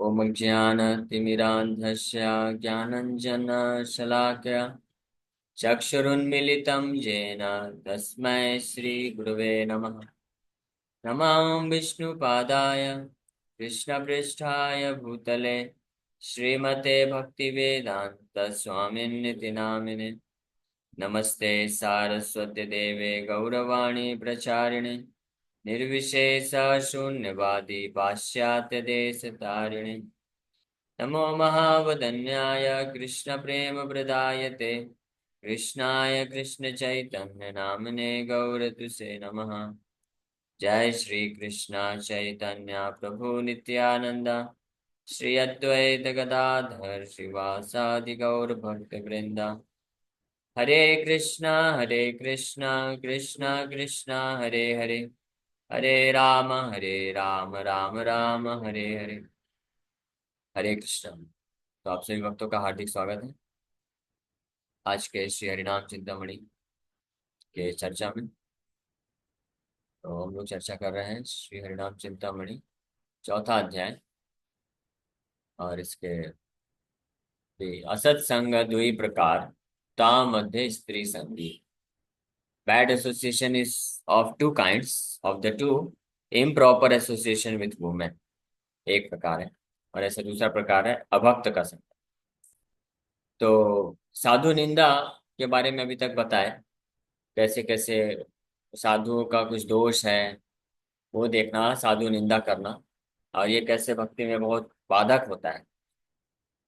ॐ ज्ञानतिमिरान्धस्य ज्ञानञ्जनशलाकया चक्षुरुन्मिलितं येन तस्मै श्रीगुरवे नमः। नमः विष्णुपादाय कृष्णपृष्ठाय भूतले श्रीमते भक्तिवेदान्तस्वामिन्निति नामिने। नमस्ते सारस्वती देवे गौरवाणी प्रचारिणे निर्विशेष शून्यवादी पाश्चात्य देश तारिणे। नमो महावदन्याय कृष्णप्रेमप्रदायते कृष्णाय कृष्णचैतन्य नामने गौरतुसे नमः। जय श्री कृष्ण चैतन्य प्रभु नित्यानंद श्री अद्वैत गदाधर श्रीवासादि गौर भक्त वृंद। हरे कृष्णा कृष्णा कृष्णा हरे हरे, हरे राम राम राम हरे हरे। हरे कृष्ण। तो आप सभी भक्तों का हार्दिक स्वागत है आज के श्री हरिनाम चिंतामणि के चर्चा में। तो हम लोग चर्चा कर रहे हैं श्री हरिनाम चिंतामणि चौथा अध्याय, और इसके असत्संग दुई प्रकार ता मध्य स्त्री संगी। Bad association is of two kinds, of the to improper association with women एक प्रकार है, और ऐसा दूसरा प्रकार है अभक्त का संग। तो साधु निंदा के बारे में अभी तक बताए, कैसे कैसे साधुओं का कुछ दोष है वो देखना, साधु निंदा करना, और ये कैसे भक्ति में बहुत बाधक होता है।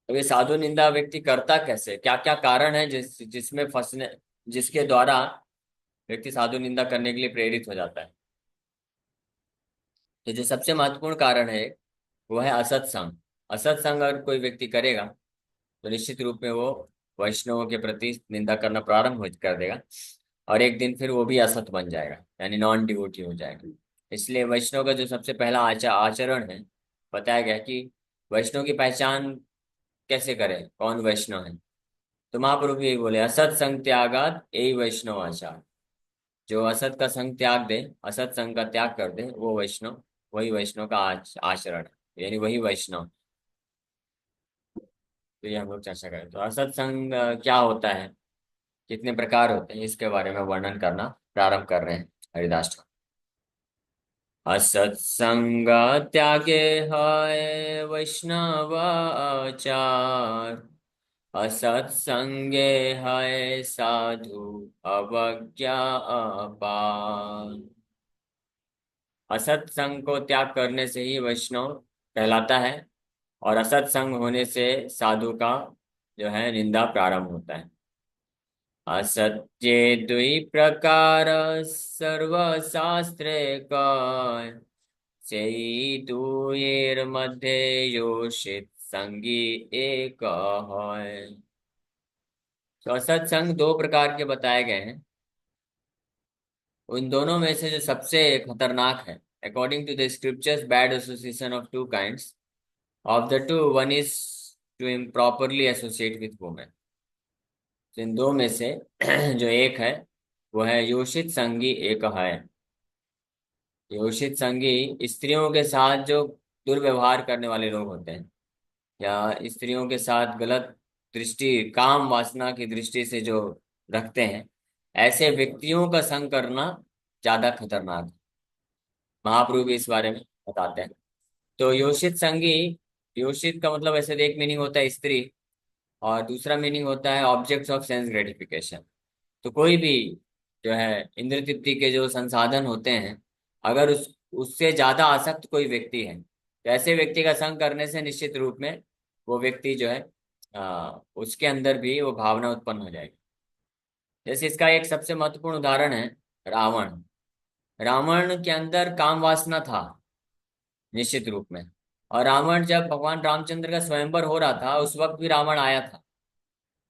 तो ये साधु निंदा व्यक्ति करता कैसे, क्या क्या कारण है जिसमें फंसने, जिसके द्वारा व्यक्ति साधु निंदा करने के लिए प्रेरित हो जाता है। तो जो सबसे महत्वपूर्ण कारण है वो है असत्संग। असत्संग अगर कोई व्यक्ति करेगा तो निश्चित रूप में वो वैष्णवों के प्रति निंदा करना प्रारंभ कर देगा, और एक दिन फिर वो भी असत बन जाएगा, यानी नॉन डिवोटी हो जाएगा। इसलिए वैष्णव का जो सबसे पहला आचरण है, बताया गया कि वैष्णव की पहचान कैसे करें, कौन वैष्णव है। तो महाप्रभु यही बोले, असत संग त्यागात यही वैष्णव आचार। जो असत का संग त्याग दे, असत संग का त्याग कर दे, वो वैष्णव, वही वैष्णव का आचरण है, यानी वही वैष्णव। तो ये हम लोग चर्चा करें। तो असत संग क्या होता है, कितने प्रकार होते हैं, इसके बारे में वर्णन करना प्रारंभ कर रहे हैं हरिदास ठाकुर। असत्संग त्यागे है वैष्णव आचार, असत्संगे है साधु अवज्ञा अपार। असत्संग को त्याग करने से ही वैष्णव कहलाता है, और असत्संग होने से साधु का जो है निंदा प्रारंभ होता है। असत्ये दुई प्रकार सर्वशास्त्रे कय, सेई दुयेर मध्य योषित संगी एक है। तो असत्संग दो प्रकार के बताए गए हैं। उन दोनों में से जो सबसे खतरनाक है, according to the scriptures, bad association of two kinds, of the two one is to improperly associate with women. तो इन दो में से जो एक है वो है योषित संगी एक है। योषित संगी स्त्रियों के साथ जो दुर्व्यवहार करने वाले लोग होते हैं, या स्त्रियों के साथ गलत दृष्टि, काम वासना की दृष्टि से जो रखते हैं, ऐसे व्यक्तियों का संग करना ज्यादा खतरनाक है। महाप्रभु भी इस बारे में बताते हैं। तो योषित संगी, योषित का मतलब ऐसे एक मीनिंग होता है स्त्री, और दूसरा मीनिंग होता है ऑब्जेक्ट्स ऑफ सेंस ग्रेटिफिकेशन। तो कोई भी जो है इंद्र तृप्ति के जो संसाधन होते हैं, अगर उससे ज्यादा आसक्त कोई व्यक्ति है, तो ऐसे व्यक्ति का संग करने से निश्चित रूप में वो व्यक्ति जो है उसके अंदर भी वो भावना उत्पन्न हो जाएगी। जैसे इसका एक सबसे महत्वपूर्ण उदाहरण है रावण। रावण के अंदर काम वासना था निश्चित रूप में, और रावण जब भगवान रामचंद्र का स्वयंवर हो रहा था उस वक्त भी रावण आया था,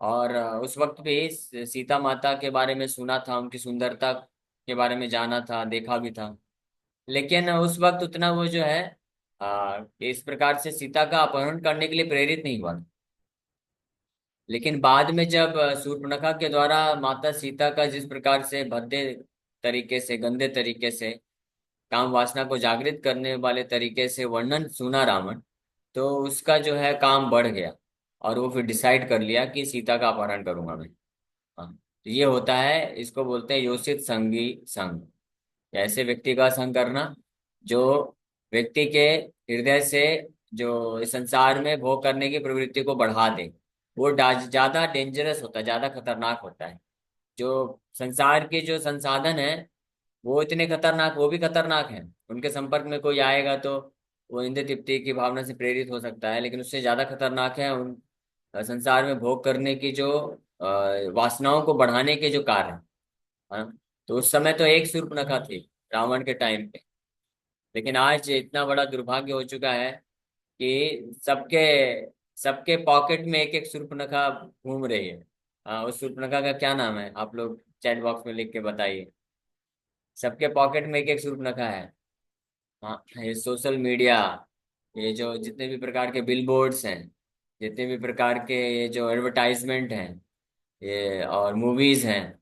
और उस वक्त भी सीता माता के बारे में सुना था, उनकी सुंदरता के बारे में जाना था, देखा भी था। लेकिन उस वक्त उतना वो जो है इस प्रकार से सीता का अपहरण करने के लिए प्रेरित नहीं हुआ था। लेकिन बाद में जब शूर्पणखा के द्वारा माता सीता का जिस प्रकार से भद्दे तरीके से, गंदे तरीके से, काम वासना को जागृत करने वाले तरीके से वर्णन सुना रावण, तो उसका जो है काम बढ़ गया, और वो फिर डिसाइड कर लिया कि सीता का अपहरण करूंगा मैं। हाँ, तो ये होता है, इसको बोलते हैं योषित संगी संग। ऐसे व्यक्ति का संग करना जो व्यक्ति के हृदय से जो इस संसार में भोग करने की प्रवृत्ति को बढ़ा दे, वो ज्यादा डेंजरस होता है, ज्यादा खतरनाक होता है। जो संसार के जो संसाधन है वो इतने खतरनाक, वो भी खतरनाक है, उनके संपर्क में कोई आएगा तो वो इंद्र तृप्ति की भावना से प्रेरित हो सकता है, लेकिन उससे ज्यादा खतरनाक है उन संसार में भोग करने की जो वासनाओं को बढ़ाने के जो कार्य हैं। हाँ? तो उस समय तो एक शूर्पणखा थी रावण के टाइम पे, लेकिन आज इतना बड़ा दुर्भाग्य हो चुका है कि सबके सबके पॉकेट में एक एक शूर्पणखा घूम रही है। हाँ, उस शूर्पणखा का क्या नाम है, आप लोग चैट बॉक्स में लिख के बताइए। सबके पॉकेट में एक एक शूर्पणखा है। हाँ, ये सोशल मीडिया, ये जो जितने भी प्रकार के बिलबोर्ड्स हैं, जितने भी प्रकार के ये जो एडवर्टाइजमेंट हैं, ये और मूवीज हैं,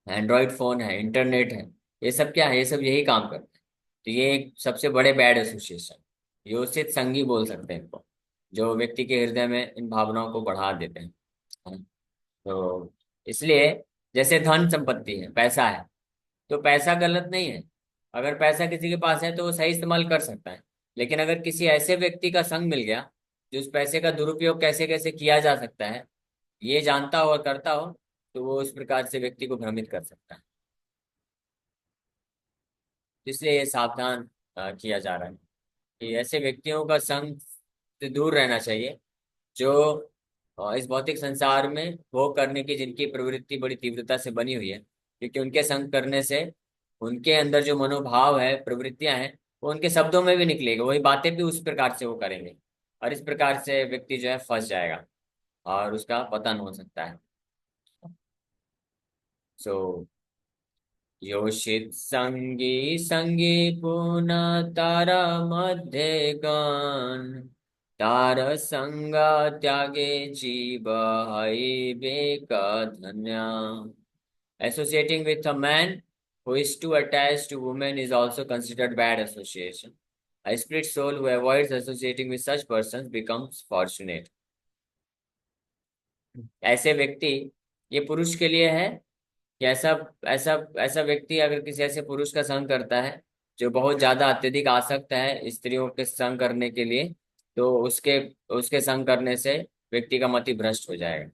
एंड्रॉइड फोन है, इंटरनेट है, ये सब क्या है, ये सब यही काम करते हैं। तो ये एक सबसे बड़े बैड एसोसिएशन, योषित संगी बोल सकते हैं इनको, जो व्यक्ति के हृदय में इन भावनाओं को बढ़ा देते हैं। है ना? तो इसलिए जैसे धन संपत्ति है, पैसा है, तो पैसा गलत नहीं है। अगर पैसा किसी के पास है तो वो सही इस्तेमाल कर सकता है। लेकिन अगर किसी ऐसे व्यक्ति का संग मिल गया जो उस पैसे का दुरुपयोग कैसे कैसे किया जा सकता है ये जानता हो और करता हो, तो वो उस प्रकार से व्यक्ति को भ्रमित कर सकता है। इसलिए ये सावधान किया जा रहा है कि ऐसे व्यक्तियों का संग से दूर रहना चाहिए जो इस भौतिक संसार में भोग करने की जिनकी प्रवृत्ति बड़ी तीव्रता से बनी हुई है, क्योंकि उनके संग करने से उनके अंदर जो मनोभाव है, प्रवृत्तियां हैं, वो उनके शब्दों में भी निकलेगी, वही बातें भी उस प्रकार से वो करेंगे, और इस प्रकार से व्यक्ति जो है फंस जाएगा और उसका पतन हो सकता है। सो योषित संगी संगी पुनः तारा मध्य गण, तार संगा त्यागे जीव हई बेका धन्या। Associating with a man who is too attached to women is also considered bad association. A spirit soul who avoids associating with such persons becomes fortunate. ऐसे व्यक्ति, ये पुरुष के लिए है कि ऐसा ऐसा ऐसा व्यक्ति अगर किसी ऐसे पुरुष का संग करता है जो बहुत ज्यादा अत्यधिक आसक्त है स्त्रियों के संग करने के लिए, तो उसके उसके संग करने से व्यक्ति का मति भ्रष्ट हो जाएगा।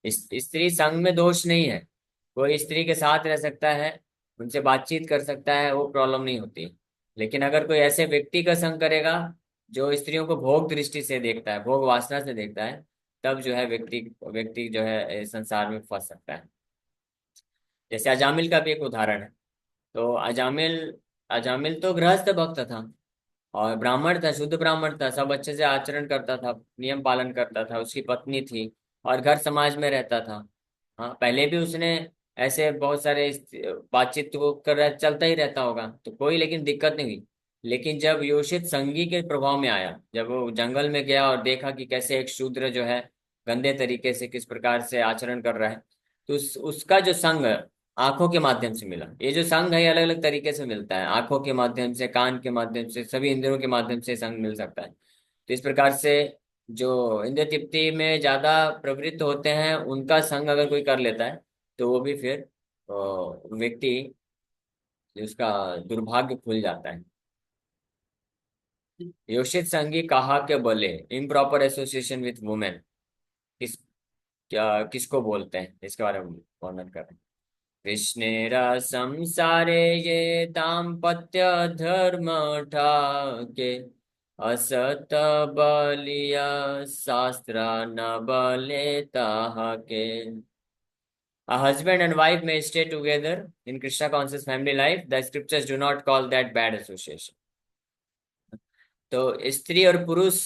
स्त्री संग में दोष नहीं है, कोई स्त्री के साथ रह सकता है, उनसे बातचीत कर सकता है, वो प्रॉब्लम नहीं होती। लेकिन अगर कोई ऐसे व्यक्ति का संग करेगा जो स्त्रियों को भोग दृष्टि से देखता है, भोग वासना से देखता है, तब जो है व्यक्ति व्यक्ति जो है इस संसार में फंस सकता है। जैसे अजामिल का भी एक उदाहरण है। तो अजामिल अजामिल तो गृहस्थ भक्त था, और ब्राह्मण था, शुद्ध ब्राह्मण था, सब अच्छे से आचरण करता था, नियम पालन करता था, उसकी पत्नी थी, और घर समाज में रहता था। हाँ, पहले भी उसने ऐसे बहुत सारे बातचीत तो चलता ही रहता होगा, तो कोई लेकिन दिक्कत नहीं हुई। लेकिन जब योषित संगी के प्रभाव में आया, जब वो जंगल में गया और देखा कि कैसे एक शूद्र जो है गंदे तरीके से किस प्रकार से आचरण कर रहा है, तो उसका जो संग आंखों के माध्यम से मिला। ये जो संग है अलग अलग तरीके से मिलता है, आंखों के माध्यम से, कान के माध्यम से, सभी इंद्रियों के माध्यम से संग मिल सकता है। तो इस प्रकार से जो इंद्रिय तृप्ति में ज्यादा प्रवृत्त होते हैं उनका संग अगर कोई कर लेता है, तो वो भी फिर व्यक्ति उसका दुर्भाग्य खुल जाता है। योषित संगी कहा के बोले, इम्प्रॉपर एसोसिएशन विथ वुमेन, किस क्या किसको बोलते हैं, इसके बारे में वर्णन करें। कृष्णेरा संसारे ये दाम्पत्य धर्म ठाके, असत बलिया शास्त्र न बले ताहाके। A husband and wife may stay together in Krishna conscious family life. The scriptures do not call that bad association. तो स्त्री और पुरुष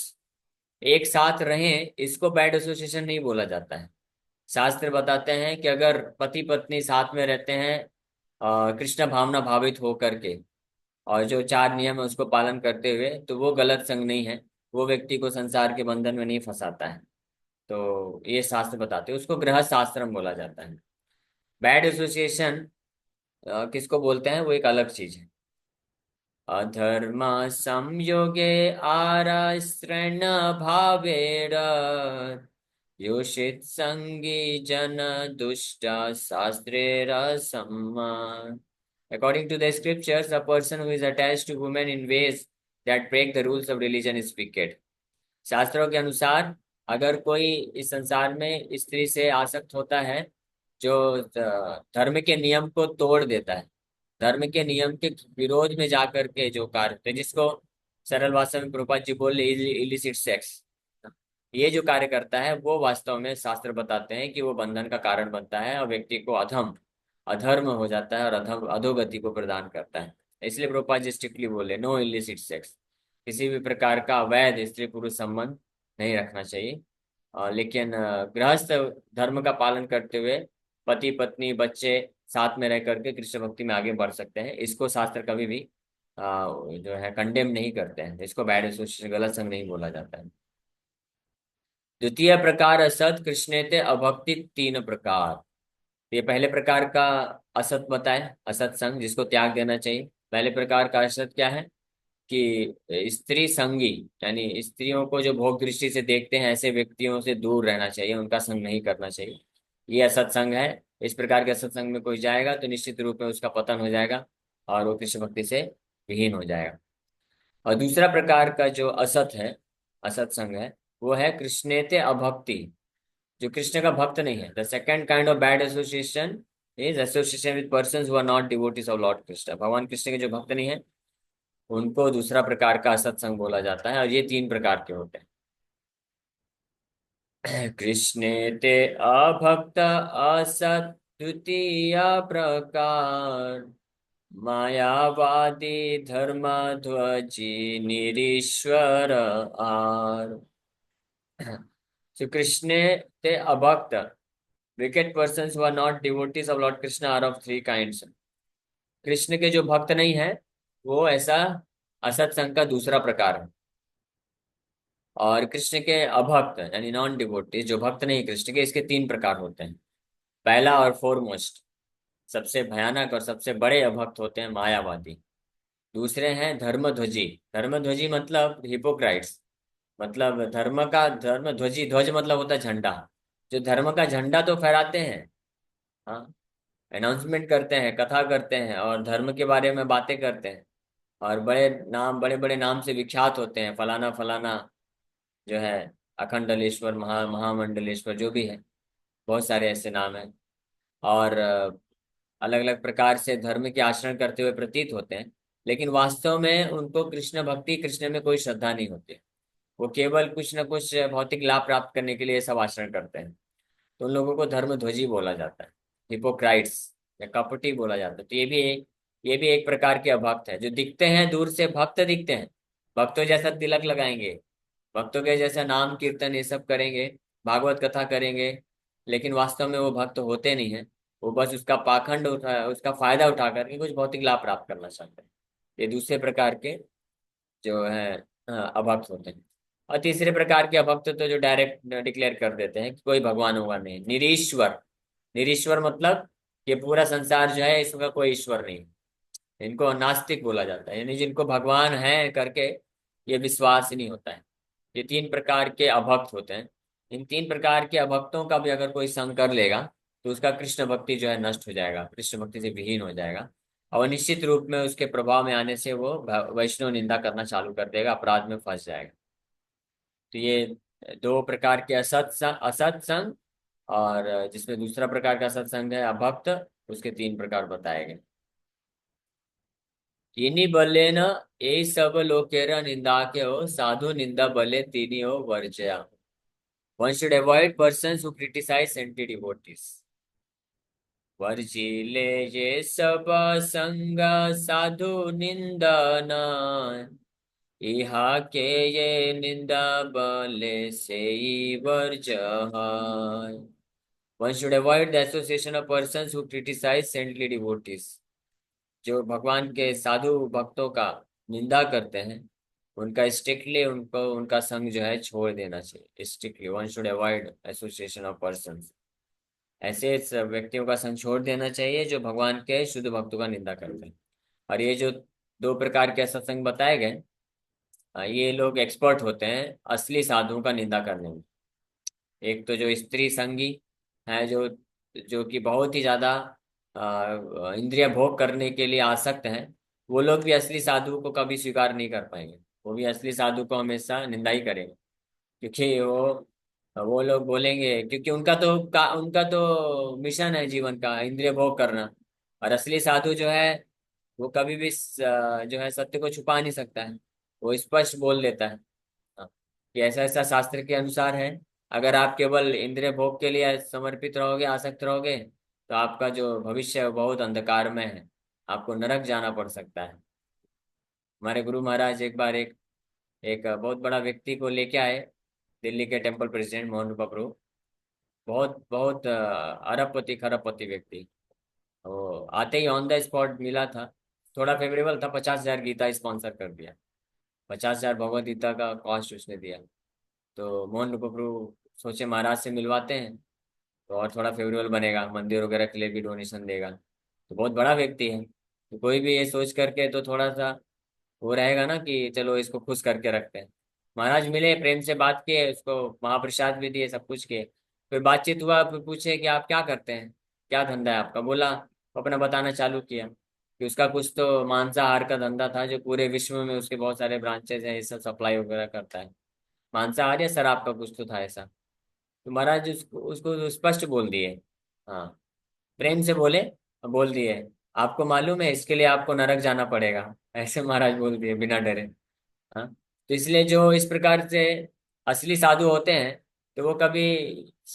एक साथ रहें, इसको बैड एसोसिएशन नहीं बोला जाता है। शास्त्र बताते हैं कि अगर पति पत्नी साथ में रहते हैं कृष्ण भावना भावित हो करके, और जो चार नियम है उसको पालन करते हुए, तो वो गलत संग नहीं है, वो व्यक्ति को संसार के बंधन में नहीं फंसाता है। तो ये शास्त्र बताते हैं, उसको गृहस्थ आश्रम बोला जाता है। बैड एसोसिएशन किसको बोलते हैं वो एक अलग चीज है। अधर्म संयोगे आराश्रण भावेर योषित संगी जन दुष्ट शास्त्रेर सम्मान. According to the scriptures, a person who is attached to women in ways that break the rules of religion is wicked. शास्त्रों के अनुसार अगर कोई इस संसार में स्त्री से आसक्त होता है जो धर्म के नियम को तोड़ देता है, धर्म के नियम के विरोध में जाकर के जो कार्य होते हैं, जिसको सरल भाषा में प्रभुपाद जी बोले इलिसिट सेक्स, ये जो कार्य करता है वो वास्तव में शास्त्र बताते हैं कि वो बंधन का कारण बनता है और व्यक्ति को अधर्म हो जाता है और अधोगति को प्रदान करता है. इसलिए प्रभुपाद जी स्ट्रिक्टली बोले नो इलिसिट सेक्स, किसी भी प्रकार का अवैध स्त्री पुरुष संबंध नहीं रखना चाहिए. लेकिन गृहस्थ धर्म का पालन करते हुए पति पत्नी बच्चे साथ में रह करके कृष्ण भक्ति में आगे बढ़ सकते हैं. इसको शास्त्र कभी भी जो है कंडेम नहीं करते हैं. इसको बैड एसोसिएशन, गलत संग नहीं बोला जाता है. द्वितीय प्रकार असत कृष्णेते अभक्ति तीन प्रकार. ये पहले प्रकार का असत बताए, असत संग जिसको त्याग देना चाहिए. पहले प्रकार का असत क्या है कि स्त्री संगी, यानी स्त्रियों को जो भोग दृष्टि से देखते हैं ऐसे व्यक्तियों से दूर रहना चाहिए, उनका संग नहीं करना चाहिए. ये असत्संग है. इस प्रकार के असत्संग में कोई जाएगा तो निश्चित रूप में उसका पतन हो जाएगा और वो कृष्ण भक्ति से विहीन हो जाएगा. और दूसरा प्रकार का जो असत है, असत्संग है, वो है कृष्णेते अभक्ति, जो कृष्ण का भक्त नहीं है. The second kind of bad association is association with persons who are not devotees of Lord Krishna. भगवान कृष्ण के जो भक्त नहीं है उनको दूसरा प्रकार का असत्संग बोला जाता है. और ये तीन प्रकार के होते हैं. कृष्णे ते अभक्त असत द्वितीय प्रकार मायावादी धर्म ध्वजी निरीश्वर आर. So कृष्णे ते अभक्त, wicked persons who are not devotees of Lord Krishna are of three kinds. Krishna के जो भक्त नहीं है वो ऐसा असत्संग का दूसरा प्रकार है. और कृष्ण के अभक्त यानी नॉन डिवोटीज, जो भक्त नहीं कृष्ण के, इसके तीन प्रकार होते हैं. पहला और फोरमोस्ट, सबसे भयानक और सबसे बड़े अभक्त होते हैं मायावादी. दूसरे हैं धर्मध्वजी. धर्मध्वजी मतलब हिपोक्राइट्स, मतलब धर्म ध्वजी, ध्वज मतलब होता है झंडा, जो धर्म का झंडा तो फहराते हैं, हाँ, अनाउंसमेंट करते हैं, कथा करते हैं और धर्म के बारे में बातें करते हैं और बड़े बड़े नाम से विख्यात होते हैं, फलाना फलाना जो है, अखंडलेश्वर, महामंडलेश्वर, जो भी है, बहुत सारे ऐसे नाम हैं. और अलग अलग प्रकार से धर्म के आचरण करते हुए प्रतीत होते हैं, लेकिन वास्तव में उनको कृष्ण भक्ति, कृष्ण में कोई श्रद्धा नहीं होती. वो केवल कुछ न कुछ भौतिक लाभ प्राप्त करने के लिए सब आचरण करते हैं. तो उन लोगों को धर्मध्वजी बोला जाता है, हिपोक्राइट्स या कपटी बोला जाता है. तो ये भी एक प्रकार के अभक्त है, जो दिखते हैं दूर से भक्त दिखते हैं, भक्तों जैसा तिलक लगाएंगे, भक्तों के जैसा नाम कीर्तन ये सब करेंगे, भागवत कथा करेंगे, लेकिन वास्तव में वो भक्त होते नहीं है. वो बस उसका फायदा उठा करके कुछ भौतिक लाभ प्राप्त करना चाहते हैं. ये दूसरे प्रकार के जो है अभक्त होते हैं. और तीसरे प्रकार के अभक्त तो जो डायरेक्ट डिक्लेयर कर देते हैं कि कोई भगवान होगा नहीं, निरीश्वर. निरीश्वर मतलब ये पूरा संसार जो है इसका कोई ईश्वर नहीं. इनको नास्तिक बोला जाता है, यानी जिनको भगवान है करके ये विश्वास ही नहीं होता है. ये तीन प्रकार के अभक्त होते हैं. इन तीन प्रकार के अभक्तों का भी अगर कोई संग कर लेगा तो उसका कृष्ण भक्ति जो है नष्ट हो जाएगा, कृष्ण भक्ति से विहीन हो जाएगा. और निश्चित रूप में उसके प्रभाव में आने से वो वैष्णव निंदा करना चालू कर देगा, अपराध में फंस जाएगा. तो ये दो प्रकार के असत्संग और जिसमें दूसरा प्रकार का सत्संग है अभक्त, उसके तीन प्रकार बताए गए. इन्हीं बले न ये सब लोकेर निंदा के हो साधु निंदा बले तीनी हो वर्जया. One should avoid persons who criticize anti devotees. वर्जिले ये सब संग साधु निंदन, इहा के ये निंदा बले से verge. One should avoid the association of persons who criticize saintly devotees. जो भगवान के साधु भक्तों का निंदा करते हैं उनका स्ट्रिक्टली उनको उनका संग जो है छोड़ देना चाहिए. Strictly one should avoid association of persons. व्यक्तियों का संग छोड़ देना चाहिए जो भगवान के शुद्ध भक्तों का निंदा करते हैं. और ये जो दो प्रकार के सत्संग बताए गए। ये लोग एक्सपर्ट होते हैं असली साधुओं का निंदा करने में। एक तो जो स्त्री संगी है, जो जो कि बहुत ही ज्यादा इंद्रिय भोग करने के लिए आसक्त हैं, वो लोग भी असली साधु को कभी स्वीकार नहीं कर पाएंगे। वो भी असली साधु को हमेशा निंदा ही करेंगे, क्योंकि वो लोग बोलेंगे, क्योंकि उनका तो मिशन है जीवन का इंद्रिय भोग करना। और असली साधु जो है वो कभी भी जो है सत्य को छुपा नहीं सकता है। वो स्पष्ट बोल देता है, हाँ, कि ऐसा ऐसा शास्त्र के अनुसार है। अगर आप केवल इंद्रिय भोग के लिए समर्पित रहोगे, आसक्त रहोगे, तो आपका जो भविष्य है वो बहुत अंधकार में है। आपको नरक जाना पड़ सकता है। हमारे गुरु महाराज एक बार एक एक बहुत बड़ा व्यक्ति को लेके आए, दिल्ली के टेम्पल प्रेसिडेंट मोहन रूपा प्रभु। बहुत बहुत अरबपति खरबपति व्यक्ति। वो आते ही ऑन द स्पॉट मिला था। थोड़ा फेवरेबल था, 50,000 गीता स्पॉन्सर कर दिया। 50,000 भगवत गीता का कॉस्ट उसने दिया। तो मोहन रूपा प्रभु सोचे महाराज से मिलवाते हैं, तो और थोड़ा फेवरेबल बनेगा, मंदिर वगैरह के लिए भी डोनेशन देगा। तो बहुत बड़ा व्यक्ति है, तो कोई भी ये सोच करके तो थोड़ा सा वो रहेगा ना कि चलो इसको खुश करके रखते हैं। महाराज मिले, प्रेम से बात किए, उसको महाप्रसाद भी दिए, सब कुछ किए। फिर बातचीत हुआ, फिर पूछे कि आप क्या करते हैं, क्या धंधा है आपका। बोला, अपना बताना चालू किया कि उसका कुछ तो मांसाहार का धंधा था, जो पूरे विश्व में उसके बहुत सारे ब्रांचेज हैं, ये सब सप्लाई वगैरह करता है। मांसाहार या शराब का कुछ तो था ऐसा। तो महाराज उसको उसको स्पष्ट बोल दिए, हाँ, प्रेम से बोले, बोल दिए, आपको मालूम है इसके लिए आपको नरक जाना पड़ेगा। ऐसे महाराज बोल दिए बिना डरे। हाँ, तो इसलिए जो इस प्रकार से असली साधु होते हैं, तो वो कभी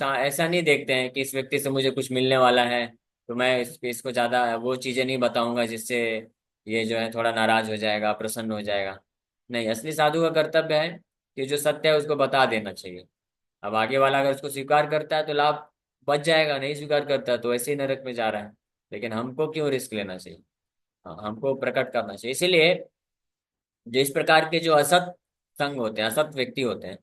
ऐसा नहीं देखते हैं कि इस व्यक्ति से मुझे कुछ मिलने वाला है, तो मैं इसको ज्यादा वो चीजें नहीं बताऊंगा जिससे ये जो है थोड़ा नाराज हो जाएगा, प्रसन्न हो जाएगा। नहीं, असली साधु का कर्तव्य है कि जो सत्य है उसको बता देना चाहिए। अब आगे वाला अगर उसको स्वीकार करता है तो लाभ बच जाएगा, नहीं स्वीकार करता तो ऐसे ही नरक में जा रहा है। लेकिन हमको क्यों रिस्क लेना चाहिए। हाँ, हमको प्रकट करना चाहिए। इसीलिए जो इस प्रकार के जो असत संग होते हैं, असत व्यक्ति होते हैं,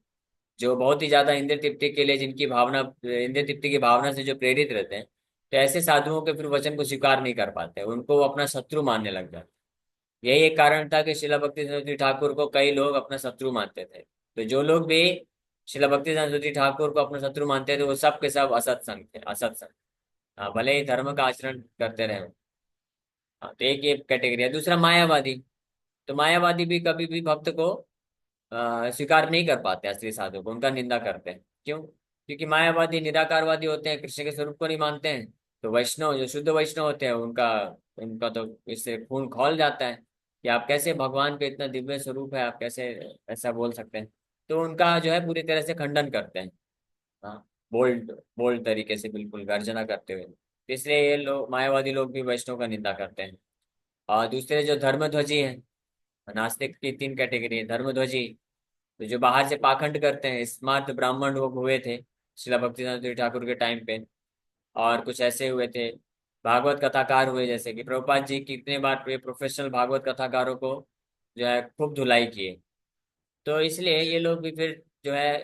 जो बहुत ही ज्यादा इंद्रिय तृप्ति के लिए, जिनकी भावना इंद्रिय तृप्ति की भावना से जो प्रेरित रहते हैं, तो ऐसे साधुओं के फिर वचन को स्वीकार नहीं कर पाते, उनको वो अपना शत्रु मानने लग जाते। यही एक कारण था कि शिला भक्ति सरस्वती ठाकुर को कई लोग अपना शत्रु मानते थे। तो जो लोग भी शिला भक्ति सरस्वती ठाकुर को अपना शत्रु मानते थे, वो सब के सब असत संग थे, असत संग। हाँ, भले ही धर्म का आचरण करते रहे। हाँ, तो एक ये कैटेगरी है। दूसरा मायावादी। तो मायावादी भी कभी भी भक्त को स्वीकार नहीं कर पाते, असली साधु को, उनका निंदा करते हैं। क्यों? क्योंकि मायावादी निराकारवादी होते हैं, कृष्ण के स्वरूप को नहीं मानते हैं। तो वैष्णव, जो शुद्ध वैष्णव होते हैं, उनका उनका तो इससे खून खौल जाता है कि आप कैसे, भगवान का इतना दिव्य स्वरूप है, आप कैसे ऐसा बोल सकते हैं। तो उनका जो है पूरी तरह से खंडन करते हैं। हाँ, बोल्ड बोल्ड तरीके से, बिल्कुल गर्जना करते हुए। तो इसलिए ये लोग, मायावादी लोग भी वैष्णव का निंदा करते हैं। और दूसरे जो धर्मध्वजी हैं, नास्तिक की तीन कैटेगरी है। धर्मध्वजी, तो जो बाहर से पाखंड करते हैं, स्मार्ट ब्राह्मण लोग हुए थे शिला भक्तिनाथ ठाकुर के टाइम पे, और कुछ ऐसे हुए थे भागवत कथाकार हुए, जैसे कि प्रभुपाद जी कितने बार प्रोफेशनल भागवत कथाकारों को जो है खूब धुलाई किए। तो इसलिए ये लोग भी फिर जो है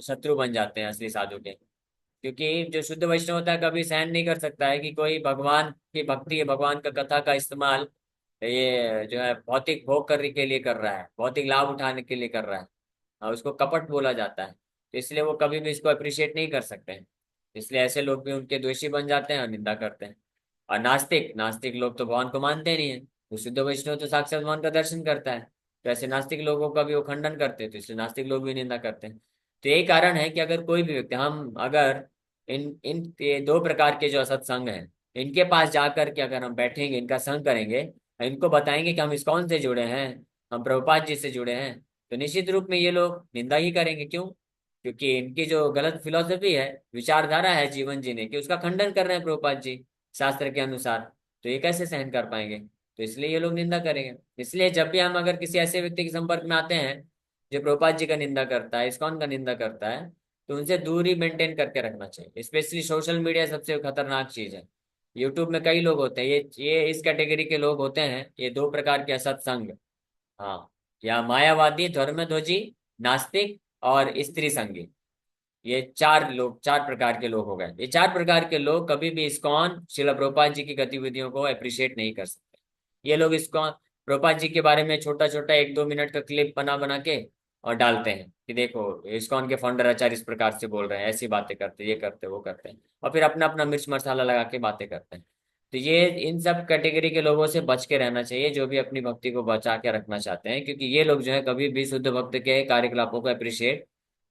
शत्रु बन जाते हैं असली साधु के। क्योंकि जो शुद्ध वैष्णव होता है कभी सहन नहीं कर सकता है कि कोई भगवान की भक्ति, भगवान का कथा का इस्तेमाल ये जो है भौतिक भोग करने के लिए कर रहा है, भौतिक लाभ उठाने के लिए कर रहा है। और उसको कपट बोला जाता है। तो इसलिए वो कभी भी इसको अप्रिशिएट नहीं कर सकते हैं। इसलिए ऐसे लोग भी उनके द्वेषी बन जाते हैं और निंदा करते हैं। और नास्तिक नास्तिक लोग तो भगवान को मानते नहीं है। वो शुद्ध वैष्णव तो साक्षात भगवान का दर्शन करता है। तो ऐसे नास्तिक लोगों का भी वो खंडन करते हैं, तो इसलिए नास्तिक लोग भी निंदा करते हैं। तो यही कारण है कि अगर कोई भी व्यक्ति, हम अगर इन इन ये दो प्रकार के जो सत्संग हैं, इनके पास जाकर के अगर हम बैठेंगे, इनका संग करेंगे, इनको बताएंगे कि हम इस्कॉन से जुड़े हैं, हम प्रभुपाद जी से जुड़े हैं, तो निश्चित रूप में ये लोग निंदा ही करेंगे। क्यों? क्योंकि इनकी जो गलत फिलॉसफी है, विचारधारा है जीवन जीने की, उसका खंडन कर रहे हैं प्रभुपाद जी शास्त्र के अनुसार। तो ये कैसे सहन कर पाएंगे? तो इसलिए ये लोग निंदा करेंगे। इसलिए जब भी हम अगर किसी ऐसे व्यक्ति के संपर्क में आते हैं जो प्रभुपाद जी का निंदा करता है, इस्कॉन का निंदा करता है, तो उनसे दूरी मेंटेन करके रखना चाहिए। स्पेशली सोशल मीडिया सबसे खतरनाक चीज है। यूट्यूब में कई लोग होते हैं, ये इस कैटेगरी के लोग होते हैं, ये दो प्रकार के असत्संग। हाँ, या मायावादी, धर्मध्वजी, नास्तिक और स्त्री संगी। ये चार लोग, चार प्रकार के लोग हो गए। ये चार प्रकार के लोग कभी भी इस्कॉन, श्रील प्रभुपाद जी की गतिविधियों को अप्रिशिएट नहीं कर सकते। ये लोग इस्कॉन, प्रभुपाद जी के बारे में छोटा छोटा 1-2 मिनट का क्लिप बना बना के और डालते हैं कि देखो इस्कॉन के फाउंडर आचार्य इस प्रकार से बोल रहे हैं, ऐसी बातें करते हैं, ये करते हैं, वो करते हैं, और फिर अपना अपना मिर्च मसाला लगा के बातें करते हैं। तो ये इन सब कैटेगरी के लोगों से बच के रहना चाहिए, जो भी अपनी भक्ति को बचा के रखना चाहते हैं, क्योंकि ये लोग जो है कभी भी शुद्ध भक्त के कार्यकलापों को अप्रिशिएट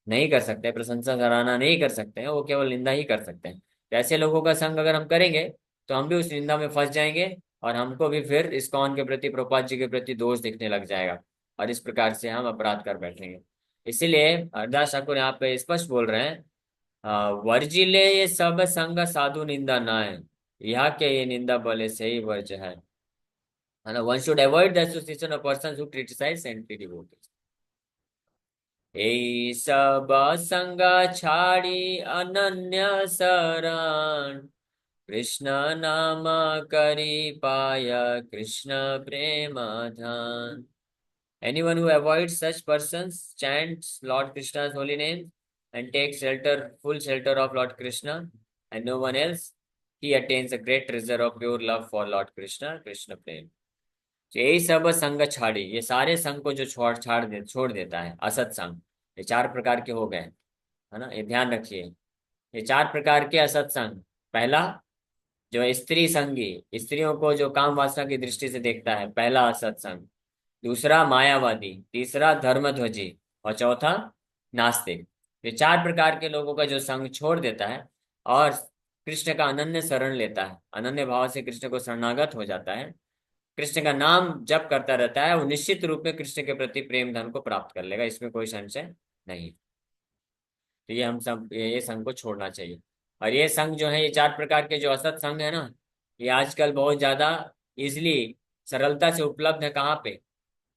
नहीं कर सकते, प्रशंसा सराहना नहीं कर सकते हैं, वो केवल निंदा ही कर सकते हैं। तो ऐसे लोगों का संग अगर हम करेंगे तो हम भी उस निंदा में फंस जाएंगे, और हमको भी फिर इस्कॉन के प्रति, प्रभुपाद जी के प्रति दोष दिखने लग जाएगा, और इस प्रकार से हम अपराध कर बैठेंगे। इसीलिए हरदास ठाकुर यहाँ पे स्पष्ट बोल रहे हैं, वर्जिले ये सब संग साधु निंदा ना है, यहाँ के ये निंदा भले से ही वर्ज है ना। One should avoid the association of person who criticize saintly devotees. यही सब संग छाड़ी अनन्य शरण, कृष्ण नाम करी पाय कृष्ण प्रेम धान। Anyone who avoids such persons, chants Lord Krishna's holy name, and takes shelter, full shelter of Lord Krishna and no one else, he attains a great treasure of pure love for Lord Krishna, Krishna प्रेम। तो यही सब संग छाड़ी, ये सारे संग को जो छोड़ देता है, असत संग, ये 4 प्रकार के हो गए, है ना, ये ध्यान रखिए। ये 4 प्रकार के असत संग, पहला जो है स्त्री संगी, स्त्रियों को जो काम वासना की दृष्टि से देखता है, पहला असत संग। दूसरा मायावादी, तीसरा धर्मध्वजी, और चौथा नास्तिक। ये 4 प्रकार के लोगों का जो संग छोड़ देता है और कृष्ण का अनन्य शरण लेता है, अनन्य भाव से कृष्ण को शरणागत हो जाता है, कृष्ण का नाम जप करता रहता है, वो निश्चित रूप में कृष्ण के प्रति प्रेम धन को प्राप्त कर लेगा, इसमें कोई संशय नहीं। तो ये हम सब ये संघ को छोड़ना चाहिए। और ये संघ जो है, ये 4 प्रकार के जो असत संघ है ना, ये आजकल बहुत ज्यादा इजिली, सरलता से उपलब्ध है, कहाँ पे,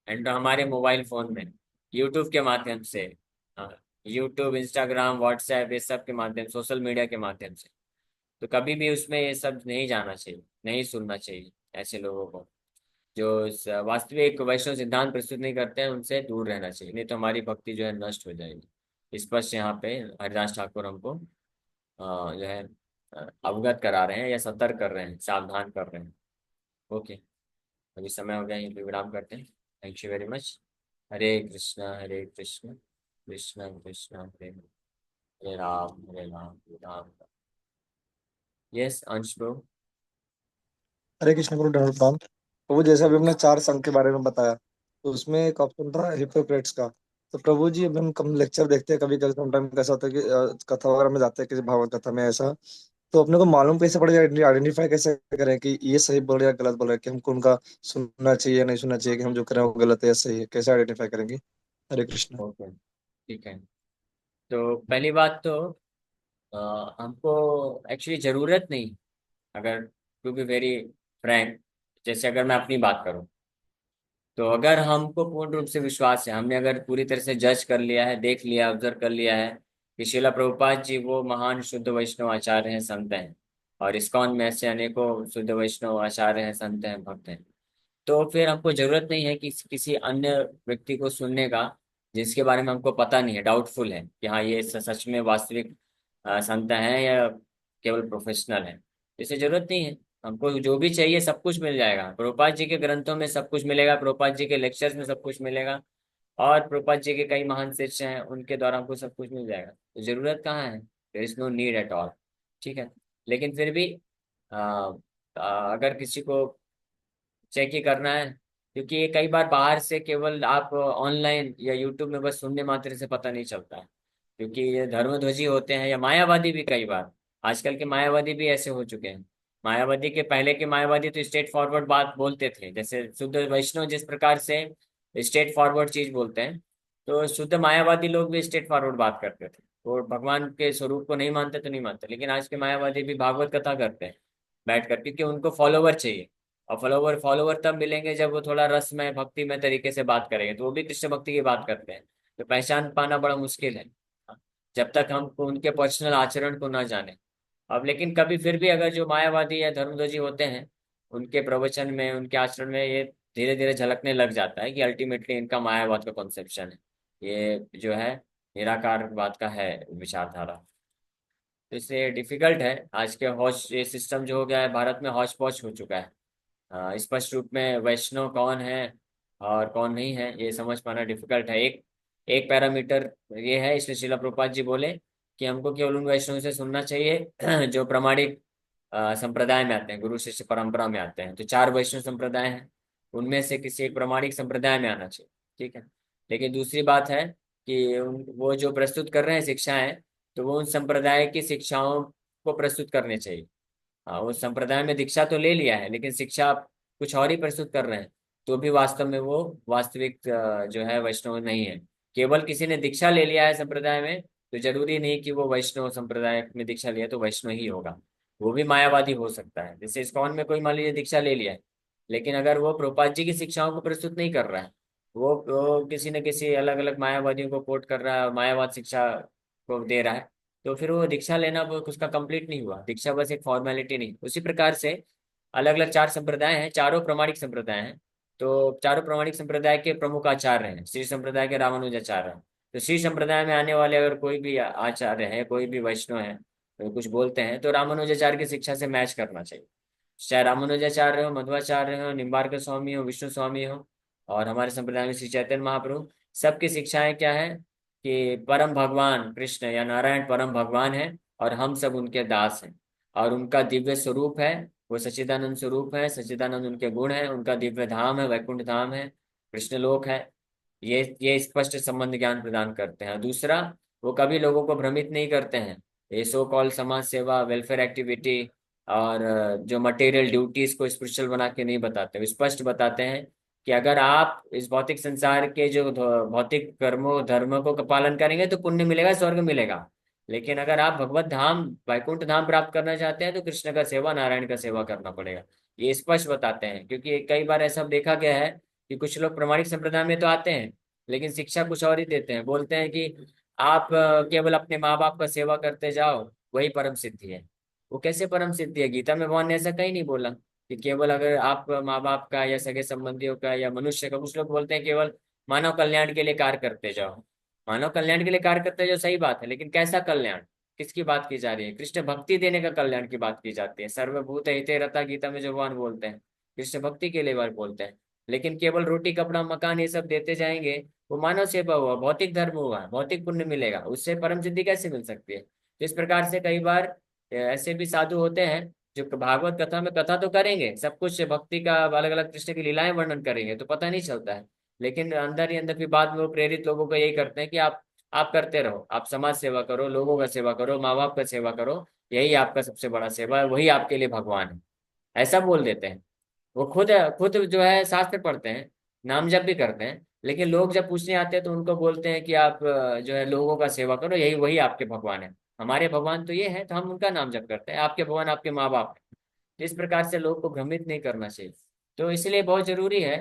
एंड हमारे मोबाइल फोन में, यूट्यूब के माध्यम से। हाँ, यूट्यूब, इंस्टाग्राम, व्हाट्सएप, ये सब के माध्यम, सोशल मीडिया के माध्यम से। तो कभी भी उसमें ये सब नहीं जाना चाहिए, नहीं सुनना चाहिए ऐसे लोगों को, जो वास्तविक वैष्णव सिद्धांत प्रस्तुत नहीं करते हैं, उनसे दूर रहना चाहिए, नहीं तो हमारी भक्ति जो है नष्ट हो जाएगी। स्पष्ट यहाँ पे हरिदास ठाकुर हमको जो है अवगत करा रहे हैं, या सतर्क कर रहे हैं, सावधान कर रहे हैं। ओके, अभी समय हो गया, यहीं पे विराम करते हैं। Thank you very much. Hare Krishna Hare Krishna, Krishna Krishna Hare Hare, Hare Ram Hare Ram, Ram Ram. Yes अंश ब्रो। हरे कृष्ण गुरु धर्मपाल। प्रभु जैसे अभी हमने 4 संघ के बारे में बताया, तो उसमें एक ऑप्शन था हिपोक्रेट्स का। तो प्रभु जी, अभी हम कम लेक्चर देखते हैं, कभी कभी समटाइम कैसा होता है कि कथा वगैरह में जाते हैं किसी भागवत कथा में ऐसा, तो अपने को मालूम कैसे पड़ेगा, आइडेंटिफाई कैसे करें कि ये सही बोल रहे हैं या गलत बोल रहे हैं, कि हमको उनका सुनना चाहिए या नहीं सुनना चाहिए, कि हम जो कर रहे हैं वो गलत है या सही है, कैसे आइडेंटिफाई करेंगे? हरे कृष्ण। ओके, ठीक है। तो पहली बात तो हमको एक्चुअली जरूरत नहीं, अगर टू बी वेरी फ्रैंक, जैसे अगर मैं अपनी बात करूं, तो अगर हमको पूर्ण रूप से विश्वास है, हमने अगर पूरी तरह से जज कर लिया है, देख लिया, ऑब्जर्व कर लिया है कि शिला प्रभुपाद जी वो महान शुद्ध वैष्णव आचार्य हैं, संत हैं, और इस्कॉन में ऐसे अनेकों शुद्ध वैष्णव आचार्य हैं, संत हैं, भक्त हैं, तो फिर हमको जरूरत नहीं है कि किसी अन्य व्यक्ति को सुनने का, जिसके बारे में हमको पता नहीं है, डाउटफुल है कि हाँ ये सच में वास्तविक संत हैं या केवल प्रोफेशनल है। इसे जरूरत नहीं है, हमको जो भी चाहिए सब कुछ मिल जाएगा, प्रभुपाद जी के ग्रंथों में सब कुछ मिलेगा, प्रभुपाद जी के लेक्चर्स में सब कुछ मिलेगा, और प्रभुपाद जी के कई महान शिष्य हैं, उनके द्वारा हमको सब कुछ मिल जाएगा, तो जरूरत कहाँ है, there is no need at all. ठीक है, लेकिन फिर भी अगर किसी को चेक ही करना है, क्योंकि ये कई बार बाहर से केवल आप ऑनलाइन या यूट्यूब में बस सुनने मात्र से पता नहीं चलता है, क्योंकि ये धर्मध्वजी होते हैं, या मायावादी भी कई बार, आजकल के मायावादी भी ऐसे हो चुके हैं। मायावादी के पहले के मायावादी तो स्ट्रेट फॉरवर्ड बात बोलते थे, जैसे शुद्ध वैष्णव जिस प्रकार से स्ट्रेट फॉरवर्ड चीज बोलते हैं, तो शुद्ध मायावादी लोग भी स्ट्रेट फॉरवर्ड बात करते थे, वो भगवान के स्वरूप को नहीं मानते तो नहीं मानते, लेकिन आज के मायावादी भी भागवत कथा करते हैं बैठ कर, क्योंकि उनको फॉलोवर चाहिए, और फॉलोवर फॉलोवर तब मिलेंगे जब वो थोड़ा रसमय भक्तिमय तरीके से बात करेंगे, तो वो भी कृष्ण भक्ति की बात करते हैं, तो पहचान पाना बड़ा मुश्किल है जब तक हम उनके पर्सनल आचरण को ना जाने। अब लेकिन कभी फिर भी अगर जो मायावादी या धर्मध्वजी होते हैं, उनके प्रवचन में, उनके आचरण में ये धीरे धीरे झलकने लग जाता है कि अल्टीमेटली इनका मायावाद का कॉन्सेप्शन है, ये जो है निराकारवाद का है विचारधारा। तो इससे डिफिकल्ट है, आज के हौच ये सिस्टम जो हो गया है भारत में, हौच पौच हो चुका है, स्पष्ट रूप में वैष्णव कौन है और कौन नहीं है ये समझ पाना डिफिकल्ट है। एक एक पैरामीटर ये है, इसलिए श्रीला प्रभुपाद जी बोले कि हमको केवल उन वैष्णव से सुनना चाहिए जो प्रामाणिक संप्रदाय में आते हैं, गुरु शिष्य परंपरा में आते हैं। तो 4 वैष्णव संप्रदाय हैं, उनमें से किसी एक प्रामाणिक संप्रदाय में आना चाहिए। ठीक है। लेकिन दूसरी बात है कि वो जो प्रस्तुत कर रहे हैं शिक्षाएं, तो वो उन संप्रदाय की शिक्षाओं को प्रस्तुत करने चाहिए। हाँ, उस संप्रदाय में दीक्षा तो ले लिया है लेकिन शिक्षा कुछ और ही प्रस्तुत कर रहे हैं, तो भी वास्तव में वो वास्तविक जो है वैष्णव नहीं है। केवल किसी ने दीक्षा ले लिया है संप्रदाय में, तो जरूरी नहीं कि वो वैष्णव संप्रदाय में दीक्षा लिया तो वैष्णव ही होगा। वो भी मायावादी हो सकता है। जैसे इस्कॉन में कोई मान लीजिए दीक्षा ले लिया है, लेकिन अगर वो प्रभुपाद जी की शिक्षाओं को प्रस्तुत नहीं कर रहा है, वो किसी न किसी अलग अलग मायावादियों को कोट कर रहा है और मायावाद शिक्षा को दे रहा है, तो फिर वो दीक्षा लेना वो उसका कंप्लीट नहीं हुआ। दीक्षा बस एक फॉर्मेलिटी नहीं। उसी प्रकार से अलग अलग 4 संप्रदाय हैं, चारों प्रामाणिक संप्रदाय हैं। तो चारों प्रामाणिक संप्रदाय के प्रमुख आचार्य हैं, श्री संप्रदाय के रामानुजाचार्य हैं। तो श्री संप्रदाय में आने वाले अगर कोई भी आचार्य है, कोई भी वैष्णव है, तो कुछ बोलते हैं तो रामानुजाचार्य की शिक्षा से मैच करना चाहिए। चाहे रामानुजाचार्य हो, मध्वाचार्य हो, निम्बार्क स्वामी हो, विष्णु स्वामी हो, और हमारे संप्रदाय में श्री चैतन्य महाप्रभु, सबकी शिक्षाएं क्या है कि परम भगवान कृष्ण या नारायण परम भगवान है और हम सब उनके दास हैं। और उनका दिव्य स्वरूप है, वो सच्चिदानंद स्वरूप है, सच्चिदानंद उनके गुण है, उनका दिव्य धाम है, वैकुंठ धाम है, कृष्ण लोक है। ये स्पष्ट संबंध ज्ञान प्रदान करते हैं। दूसरा, वो कभी लोगों को भ्रमित नहीं करते हैं। ये सो कॉल समाज सेवा, वेलफेयर एक्टिविटी और जो मटेरियल ड्यूटीज को स्पिरिचुअल बना के नहीं बताते, वो स्पष्ट बताते हैं कि अगर आप इस भौतिक संसार के जो भौतिक कर्मों धर्मों को पालन करेंगे तो पुण्य मिलेगा, स्वर्ग मिलेगा। लेकिन अगर आप भगवत धाम वैकुंठ धाम प्राप्त करना चाहते हैं तो कृष्ण का सेवा, नारायण का सेवा करना पड़ेगा। ये स्पष्ट बताते हैं, क्योंकि कई बार ऐसा देखा गया है कि कुछ लोग प्रामाणिक संप्रदाय में तो आते हैं लेकिन शिक्षा कुछ और ही देते हैं। बोलते हैं कि आप केवल अपने माँ बाप का सेवा करते जाओ, वही परम सिद्धि है। वो कैसे परम सिद्धि है? गीता में भगवान ने ऐसा कहीं नहीं बोला कि केवल अगर आप माँ बाप का या सगे संबंधियों का या मनुष्य का। कुछ लोग बोलते हैं केवल मानव कल्याण के लिए कार्य करते जाओ। मानव कल्याण के लिए कार्य करते जाओ, सही बात है, लेकिन कैसा कल्याण? किसकी बात की जा रही है? कृष्ण भक्ति देने का कल्याण की बात की जाती है। सर्वभूत हिते रता, गीता में जो भगवान बोलते हैं, कृष्ण भक्ति के लिए बार बोलते हैं। लेकिन केवल रोटी कपड़ा मकान ये सब देते जाएंगे, वो मानव सेवा हुआ, भौतिक धर्म हुआ, भौतिक पुण्य मिलेगा, उससे परम सिद्धि कैसे मिल सकती है? तो इस प्रकार से कई बार ऐसे भी साधु होते हैं जो भागवत कथा में कथा तो करेंगे, सब कुछ भक्ति का अलग अलग कृष्ण की लीलाएं वर्णन करेंगे, तो पता नहीं चलता है। लेकिन अंदर ही अंदर फिर बाद में वो प्रेरित लोगों को यही करते हैं कि आप करते रहो, आप समाज सेवा करो, लोगों का सेवा करो, माँ बाप का सेवा करो, यही आपका सबसे बड़ा सेवा है, वही आपके लिए भगवान है, ऐसा बोल देते हैं। वो खुद खुद जो है शास्त्र पढ़ते हैं, नाम जप भी करते हैं, लेकिन लोग जब पूछने आते हैं तो उनको बोलते हैं कि आप जो है लोगों का सेवा करो, यही वही आपके भगवान है। हमारे भगवान तो ये है, तो हम उनका नाम जप करते हैं। आपके भगवान आपके माँ बाप हैं। तो इस प्रकार से लोग को भ्रमित नहीं करना चाहिए। तो इसलिए बहुत जरूरी है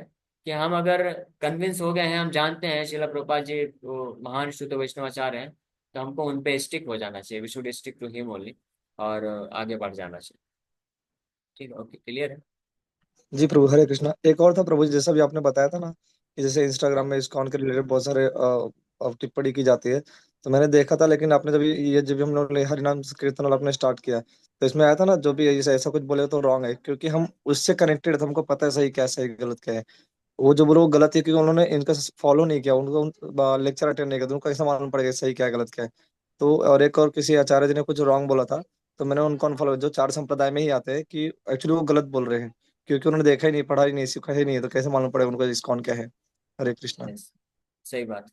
कि हम अगर कन्विंस हो गए हैं, हम जानते हैं श्रील प्रभुपाद जी वो महान शुद्ध वैष्णवाचार्य हैं, तो हमको उन पे स्टिक हो जाना चाहिए। We should stick to him only, और आगे बढ़ जाना चाहिए। ठीक है, ओके, क्लियर है। जी प्रभु, हरे कृष्णा। एक और था प्रभु जी, जैसा भी आपने बताया था ना कि जैसे इंस्टाग्राम में इस्कॉन के रिलेटेड बहुत सारे टिप्पणी की जाती है, तो मैंने देखा था। लेकिन आपने जब भी हम लोग ने हरिनाम कीर्तन वाला आपने स्टार्ट किया, तो इसमें आया था ना, जो भी जैसे ऐसा कुछ बोले तो रॉन्ग है, क्योंकि हम उससे कनेक्टेड थे, हमको पता है सही क्या है, सही गलत क्या है। वो जो बोलो वो गलत है, क्योंकि उन्होंने इनका फॉलो नहीं किया, उनको लेक्चर अटेंड नहीं किया, तो उनको कैसे मालूम पड़ेगा सही क्या है गलत क्या है। तो और एक और किसी आचार्य जी ने कुछ रॉन्ग बोला था, तो मैंने उनको अनफॉलो, जो 4 संप्रदाय में ही आते हैं, कि एक्चुअली वो गलत बोल रहे हैं, क्योंकि उन्होंने देखा ही नहीं, पढ़ा ही नहीं, सीखा ही नहीं है, तो कैसे मालूम पड़ेगा उनको इस्कॉन क्या है। हरे कृष्णा। Yes, सही बात।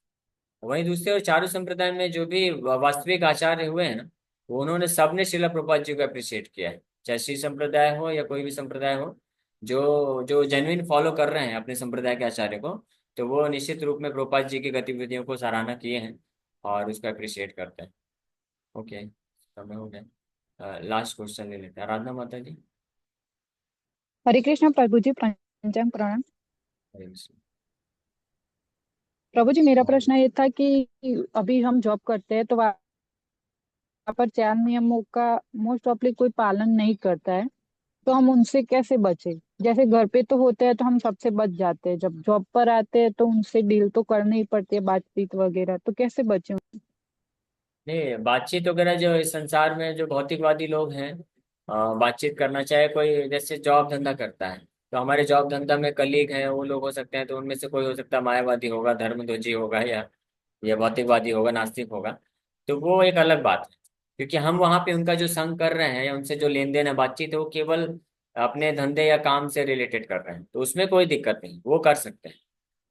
वहीं दूसरे और चारों संप्रदाय में जो भी वास्तविक आचार्य हुए हैं ना, वो उन्होंने सबने श्रीला प्रभुपाद जी को अप्रिशिएट किया है। चाहे श्री संप्रदाय हो या कोई भी संप्रदाय हो, जो जो जेन्युइन फॉलो कर रहे हैं अपने संप्रदाय के आचार्य को, तो वो निश्चित रूप में प्रभुपाद जी की गतिविधियों को सराहना किए हैं और उसको अप्रिशिएट करते हैं। ओके, समय हो गया। लास्ट क्वेश्चन ले लेते हैं, आराधना माता जी। हरे कृष्ण प्रभु जी, पंचांग प्रणाम। हरे कृष्ण। प्रभु जी, मेरा हाँ। प्रश्न ये था कि अभी हम जॉब करते हैं तो वहाँ पर 4 नियमों का मोस्ट ऑफली कोई पालन नहीं करता है, तो हम उनसे कैसे बचे? जैसे घर पे तो होते हैं तो हम सबसे बच जाते हैं, जब जॉब पर आते हैं तो उनसे डील तो करनी ही पड़ती है, बातचीत वगैरह, तो कैसे बचे? नहीं, बातचीत वगैरह जो इस संसार में जो भौतिकवादी लोग हैं, बातचीत करना चाहे कोई जैसे जॉब धंधा करता है, तो हमारे जॉब धंधा में कलीग हैं, वो लोग हो सकते हैं, तो उनमें से कोई हो सकता है मायावादी होगा, धर्मध्वजी होगा, या भौतिकवादी होगा, नास्तिक होगा। तो वो एक अलग बात है, क्योंकि हम वहां पे उनका जो संग कर रहे हैं या उनसे जो लेन देन है, बातचीत है, वो केवल अपने धंधे या काम से रिलेटेड कर रहे हैं, तो उसमें कोई दिक्कत नहीं, वो कर सकते हैं।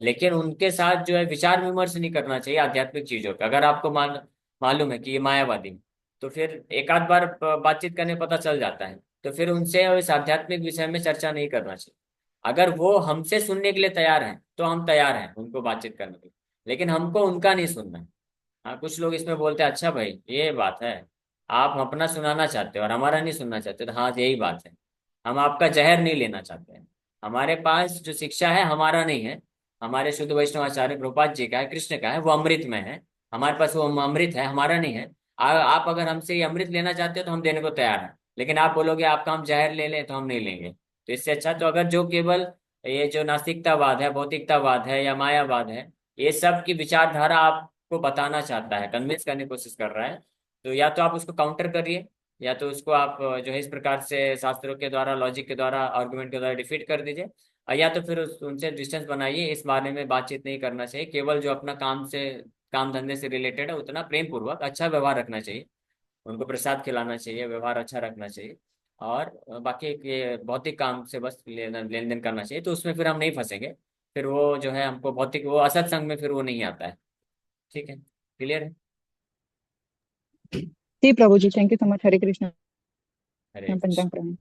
लेकिन उनके साथ जो है विचार विमर्श नहीं करना चाहिए आध्यात्मिक चीजों पे। अगर आपको मालूम है कि ये मायावादी हैं, तो फिर एक आध बार बातचीत करने पता चल जाता है, तो फिर उनसे इस आध्यात्मिक विषय में चर्चा नहीं करना चाहिए। अगर वो हमसे सुनने के लिए तैयार हैं तो हम तैयार हैं उनको बातचीत करने के लिए, लेकिन हमको उनका नहीं सुनना है। हाँ, कुछ लोग इसमें बोलते हैं अच्छा भाई ये बात है, आप अपना सुनाना चाहते हो और हमारा नहीं सुनना चाहते, तो हाँ यही बात है, हम आपका जहर नहीं लेना चाहते हैं। हमारे पास जो शिक्षा है हमारा नहीं है, हमारे शुद्ध वैष्णव आचार्य प्रभुपाद जी का है, कृष्ण का है, वो अमृत में है। हमारे पास वो अमृत है, हमारा नहीं है। आप अगर हमसे ये अमृत लेना चाहते हो तो हम देने को तैयार हैं, लेकिन आप बोलोगे आपका हम जहर ले लें तो हम नहीं लेंगे। तो इससे अच्छा तो अगर जो केवल ये जो नास्तिकतावाद है, भौतिकतावाद है या मायावाद है, ये सब की विचारधारा आपको बताना चाहता है, कन्विंस करने की कोशिश कर रहा है, तो या तो आप उसको काउंटर करिए, या तो उसको आप जो है इस प्रकार से शास्त्रों के द्वारा, लॉजिक के द्वारा, आर्गुमेंट के द्वारा डिफीट कर दीजिए। या तो फिर उनसे डिस्टेंस बनाइए, इस बारे में बातचीत नहीं करना चाहिए, केवल जो अपना काम धंधे से रिलेटेड है उतना प्रेम पूर्वक अच्छा व्यवहार रखना चाहिए, उनको प्रसाद खिलाना चाहिए, व्यवहार अच्छा रखना चाहिए। और बाकी ये भौतिक काम से बस लेन देन करना चाहिए, तो उसमें फिर हम नहीं फंसेंगे। फिर वो जो है हमको भौतिक, वो असत संग में फिर वो नहीं आता है। ठीक है, क्लियर है। जी प्रभु जी, थैंक यू सो मच। हरे कृष्ण। हरे कृष्ण। पंचांग